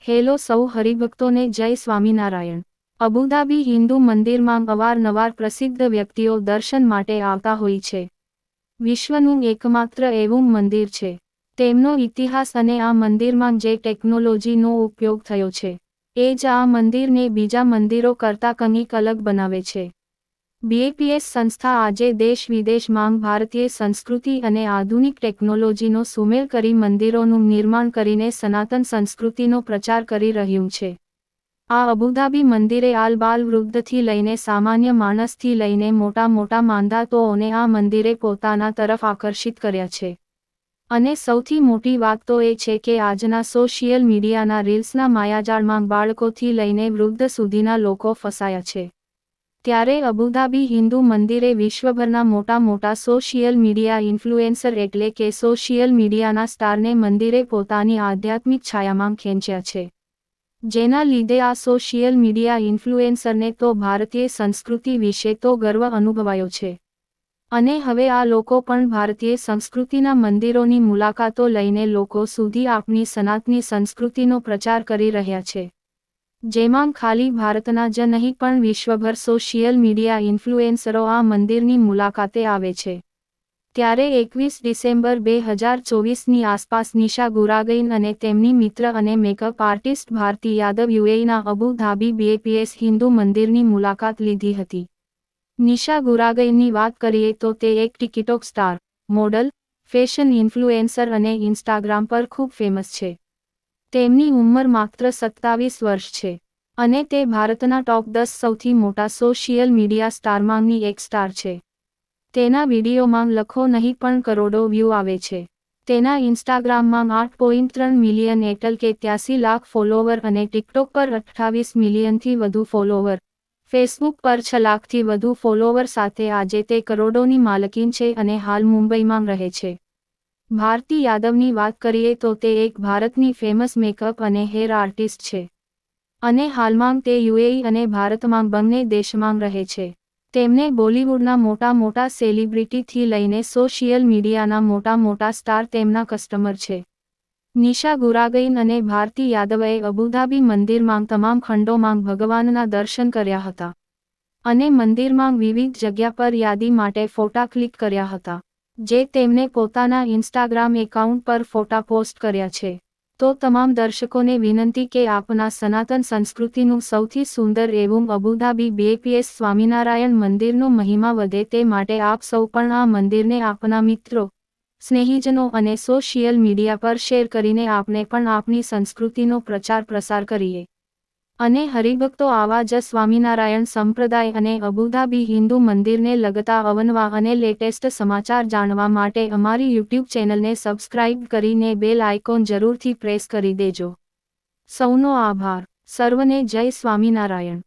Hello સૌ હરિભક્તોને જય Swaminarayan. Abu Dhabi Hindu મંદિરમાં અવારનવાર પ્રસિદ્ધ વ્યક્તિઓ દર્શન માટે આવતા હોય છે। વિશ્વનું એકમાત્ર એવું મંદિર છે। તેમનો ઇતિહાસ અને આ મંદિરમાં જે ટેકનોલોજીનો ઉપયોગ થયો છે એ જ આ મંદિરને બીજા મંદિરો કરતાં કંઈક અલગ બનાવે છે। બીએપીએસ સંસ્થા આજે દેશ વિદેશમાં ભારતીય સંસ્કૃતિ અને આધુનિક ટેકનોલોજીનો સુમેળ કરી મંદિરોનું નિર્માણ કરીને સનાતન સંસ્કૃતિનો પ્રચાર કરી રહ્યું છે। આ અબુધાબી મંદિરે આલબાલ વૃદ્ધથી લઈને સામાન્ય માણસથી લઈને મોટા માંધાતાઓને આ મંદિરે પોતાના તરફ આકર્ષિત કર્યા છે। અને સૌથી મોટી વાત તો એ છે કે આજના સોશિયલ મીડિયાના રીલ્સના માયાજાળમાં બાળકોથી લઈને વૃદ્ધ સુધીના લોકો ફસાયા છે। ત્યારે અબુધાબી હિન્દુ મંદિરે વિશ્વભરના મોટા સોશિયલ મીડિયા ઇન્ફ્લુએન્સર એટલે કે સોશિયલ મીડિયાના સ્ટારને મંદિરે પોતાની આધ્યાત્મિક છાયામાં ખેંચ્યા છે। જેના લીધે આ સોશિયલ મીડિયા ઇન્ફ્લુએન્સરને તો ભારતીય સંસ્કૃતિ વિશે તો ગર્વ અનુભવાયો છે। અને હવે આ લોકો પણ ભારતીય સંસ્કૃતિના મંદિરોની મુલાકાતો લઈને લોકો સુધી આપણી સનાતની સંસ્કૃતિનો પ્રચાર કરી રહ્યા છે। જેમાં ખાલી ભારતના જ નહીં પણ વિશ્વભર સોશિયલ મીડિયા ઇન્ફ્લુએન્સરો આ મંદિરની મુલાકાતે આવે છે। ત્યારે 21 ડિસેમ્બર 2024ની આસપાસ નિશા ગુરાગઈન અને તેમની મિત્ર અને મેકઅપ આર્ટિસ્ટ ભારતી યાદવ યુએઈના અબુધાબી બીએપીએસ હિન્દુ મંદિરની મુલાકાત લીધી હતી। નિશા ગુરાગઈનની વાત કરીએ તો તે એક TikTok star, model, fashion influencer અને ઇન્સ્ટાગ્રામ પર ખૂબ ફેમસ છે। તેમની ઉંમર માત્ર 27 વર્ષ છે અને તે ભારતના ટોપ 10 સૌથી મોટા સોશિયલ મીડિયા સ્ટારમાંની એક સ્ટાર છે। તેના વિડીયોમાં લખો નહીં પણ કરોડો વ્યૂ આવે છે। તેના ઇન્સ્ટાગ્રામમાં 8.3 મિલિયન એટલે કે 83 લાખ ફોલોવર અને ટિકટોક પર 28 મિલિયનથી વધુ ફોલોવર, ફેસબુક પર 6 લાખથી વધુ ફોલોવર સાથે આજે તે કરોડોની માલકીન છે અને હાલ મુંબઈમાં રહે છે। ભારતી યાદવની વાત કરીએ તો તે એક ભારતની ફેમસ મેકઅપ અને હેર આર્ટિસ્ટ છે અને હાલમાં તે યુએઈ અને ભારતમાં બંને દેશમાં રહે છે। તેમને બોલિવૂડના મોટા સેલિબ્રિટીથી લઈને સોશિયલ મીડિયાના મોટા સ્ટાર તેમના કસ્ટમર છે। નિશા ગુરાગઈન અને ભારતી યાદવે અબુધાબી મંદિરમાં તમામ ખંડોમાં ભગવાનના દર્શન કર્યા હતા અને મંદિરમાં વિવિધ જગ્યા પર યાદી માટે ફોટા ક્લિક કર્યા હતા, જે તેમને પોતાના ઇન્સ્ટાગ્રામ એકાઉન્ટ પર ફોટા પોસ્ટ કર્યા છે। તો તમામ દર્શકોને વિનંતી કે આપના સનાતન સંસ્કૃતિનું સૌથી સુંદર એવું અબુધાબી બીએપીએસ સ્વામિનારાયણ મંદિરનો મહિમા વધે તે માટે આપ સૌ પણ આ મંદિરને આપના મિત્રો, સ્નેહીજનો અને સોશિયલ મીડિયા પર શેર કરીને આપણે પણ આપણી સંસ્કૃતિનો પ્રચાર પ્રસાર કરીએ। અને હરિભક્તો આવા જ સ્વામિનારાયણ સંપ્રદાય અને અબુધાબી હિન્દુ મંદિરને લગતા અવનવા અને લેટેસ્ટ સમાચાર જાણવા માટે અમારી યુટ્યુબ ચેનલને સબસ્ક્રાઇબ કરીને બેલ આઇકોન જરૂરથી પ્રેસ કરી દેજો। સૌનો આભાર। સર્વને જય સ્વામિનારાયણ।